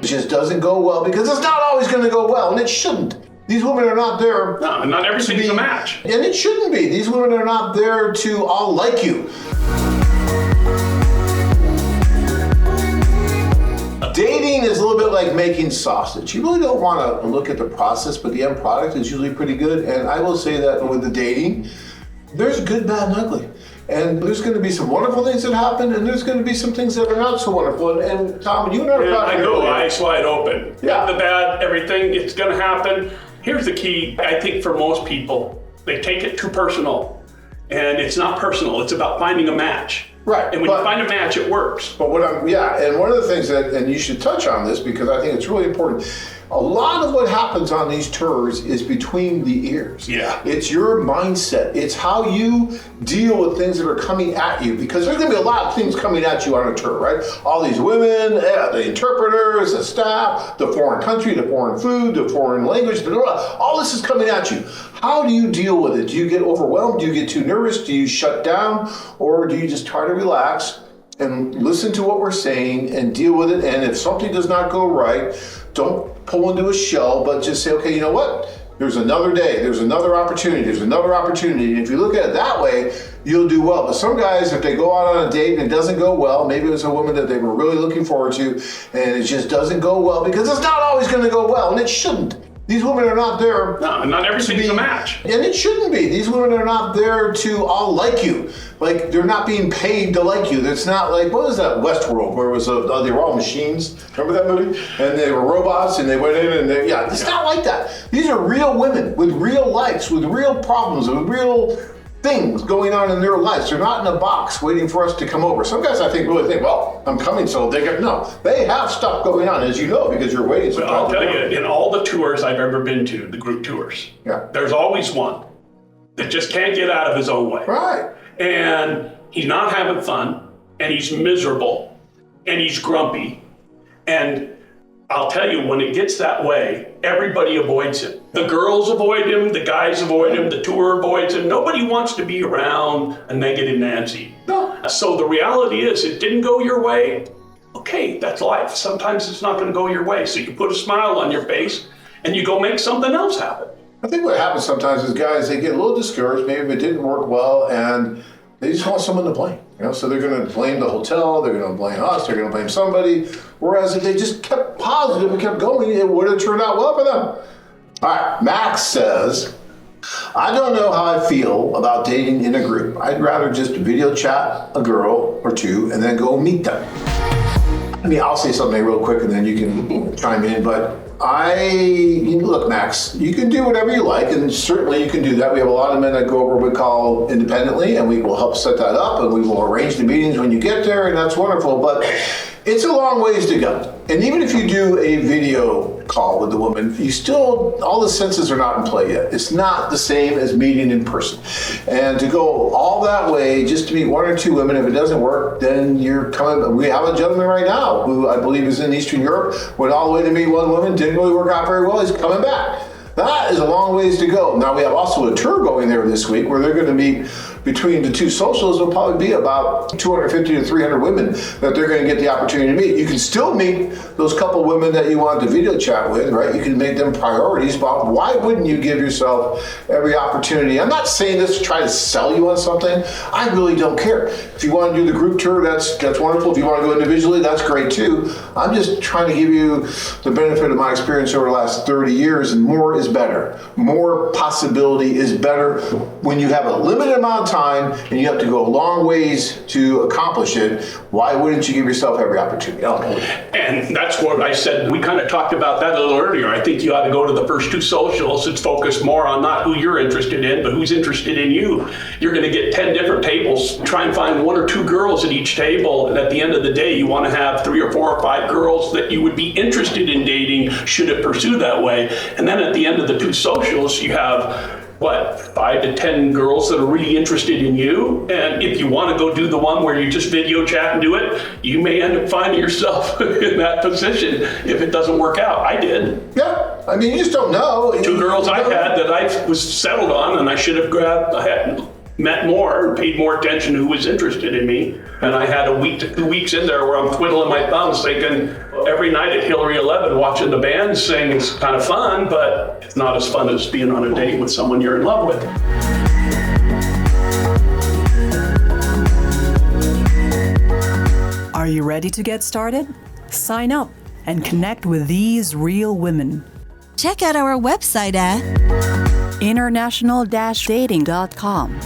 It just doesn't go well because it's not always going to go well, and it shouldn't. These women are not there. No, not everything's a match. And it shouldn't be. These women are not there to all like you. Dating is a little bit like making sausage. You really don't want to look at the process, but the end product is usually pretty good. And I will say that with the dating, there's good, bad, and ugly. And there's going to be some wonderful things that happen, and there's going to be some things that are not so wonderful. And Tom, you and I are talking. I go eyes wide open. Yeah. The bad, everything, it's going to happen. Here's the key, I think, for most people, they take it too personal. And it's not personal, it's about finding a match. Right. And when you find a match, it works. But and one of the things that, and you should touch on this because I think it's really important, a lot of what happens on these tours is between the ears. Yeah. It's your mindset. It's how you deal with things that are coming at you, because there's going to be a lot of things coming at you on a tour, right? All these women, the interpreters, the staff, the foreign country, the foreign food, the foreign language, blah, blah, blah. All this is coming at you. How do you deal with it? Do you get overwhelmed? Do you get too nervous? Do you shut down? Or do you just try to relax and listen to what we're saying and deal with it? And if something does not go right, don't pull into a shell, but just say, okay, you know what? There's another day, there's another opportunity, there's another opportunity. And if you look at it that way, you'll do well. But some guys, if they go out on a date and it doesn't go well, maybe it was a woman that they were really looking forward to, and it just doesn't go well because it's not always going to go well, and it shouldn't. These women are not there. No, not everything's a match. And it shouldn't be. These women are not there to all like you. Like, they're not being paid to like you. It's not like, what was that Westworld where it was, they were all machines? Remember that movie? And they were robots and they went in and it's not like that. These are real women with real likes, with real problems, with real things going on in their lives. They're not in a box waiting for us to come over. Some guys, I think, really think, well, I'm coming, so they get, no. They have stuff going on, as you know, because you're waiting. Well, I'll tell you, in all the tours I've ever been to, the group tours, there's always one that just can't get out of his own way. Right. And he's not having fun, and he's miserable, and he's grumpy. And I'll tell you, when it gets that way, everybody avoids him. The girls avoid him, the guys avoid him, the tour avoids him. Nobody wants to be around a negative Nancy. No. So the reality is, it didn't go your way. Okay, that's life. Sometimes it's not going to go your way. So you put a smile on your face and you go make something else happen. I think what happens sometimes is guys, they get a little discouraged. Maybe it didn't work well, and they just want someone to blame. So they're going to blame the hotel, they're going to blame us, they're going to blame somebody. Whereas if they just kept positive and kept going, it would have turned out well for them. All right, Max says, I don't know how I feel about dating in a group. I'd rather just video chat a girl or two and then go meet them. I mean, I'll say something real quick and then you can chime in, but look, Max, you can do whatever you like, and certainly you can do that. We have a lot of men that go over what we call independently, and we will help set that up, and we will arrange the meetings when you get there, and that's wonderful. But it's a long ways to go. And even if you do a video call with the woman, you still, all the senses are not in play yet. It's not the same as meeting in person. And to go all that way just to meet one or two women, if it doesn't work, then you're coming. We have a gentleman right now who I believe is in Eastern Europe, went all the way to meet one woman, didn't really work out very well, he's coming back. That is a long ways to go. Now we have also a tour going there this week where they're going to meet between the two socials. There'll probably be about 250 to 300 women that they're going to get the opportunity to meet. You can still meet those couple women that you want to video chat with, right? You can make them priorities, but why wouldn't you give yourself every opportunity? I'm not saying this to try to sell you on something. I really don't care. If you want to do the group tour, that's wonderful. If you want to go individually, that's great too. I'm just trying to give you the benefit of my experience over the last 30 years, and more is better. More possibility is better. When you have a limited amount of time and you have to go a long ways to accomplish it, why wouldn't you give yourself every opportunity? And that's what I said. We kind of talked about that a little earlier. I think you ought to go to the first two socials and focus more on not who you're interested in, but who's interested in you. You're going to get 10 different tables. Try and find one or two girls at each table. And at the end of the day, you want to have 3 or 4 or 5 girls that you would be interested in dating should it pursue that way. And then at the end of the two socials, you have 5 to 10 girls that are really interested in you. And if you want to go do the one where you just video chat and do it, you may end up finding yourself in that position if it doesn't work out. I did. Yeah, I mean, you just don't know. 2 girls I had that I was settled on, and I should have grabbed, met more and paid more attention to who was interested in me. And I had a week to 2 weeks in there where I'm twiddling my thumbs thinking every night at Hillary 11 watching the band sing is kind of fun, but it's not as fun as being on a date with someone you're in love with. Are you ready to get started? Sign up and connect with these real women. Check out our website at international-dating.com.